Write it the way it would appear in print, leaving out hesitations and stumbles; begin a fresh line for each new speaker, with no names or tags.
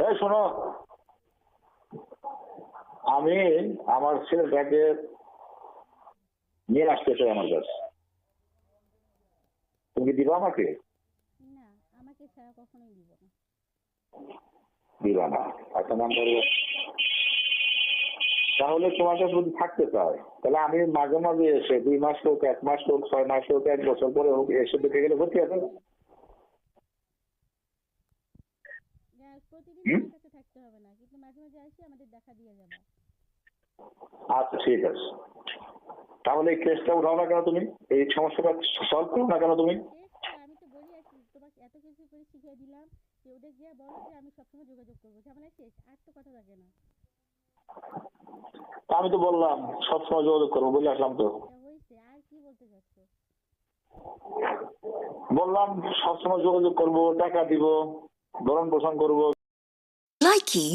এই শোনো, আমি আমার ছেলেটাকে নিয়ে আসতে চাই আমার কাছে। তুমি কি দিবা আমাকে?
না, আমাকে ছাড়া কখনোই দিব না।
দিবা না? একটা নাম্বার। তাহলে তোমার কাছে যদি থাকতে চায় তাহলে আমি মাঝে মাঝে এসে 2 মাস হোক, 1 মাস হোক, 6 মাস হোক, 1 বছর পরে হোক এসে দেখে গেলে ভর্তি আছে।
প্রতিদিন
হুম?
আমার কাছে থাকতে হবে না, কিন্তু মাঝে মাঝে আসি, আমাদের দেখা দিয়ে যাবা।
আচ্ছা ঠিক আছে। তাহলে এই কেসটা উঠাও না কেন তুমি? এই সমস্যাটা সলভ করো না কেন তুমি?
আমি তো বলি আছি, তোমাকে এত কিছু করে শিখিয়ে দিলাম যে ওদের গিয়ে বলো যে আমি সবসময় যোগাযোগ করবো, ঝামেলা শেষ, আর তো কথা থাকে না।
আমি তো বললাম সবসময় যোগাযোগ করবো বলে আসলাম তো।
এটা হয়েছে, আর কি বলতে চাচ্ছ?
বললাম সবসময় যোগাযোগ করবো, টাকা দিব, ভরণ পোষণ করবো।
Likey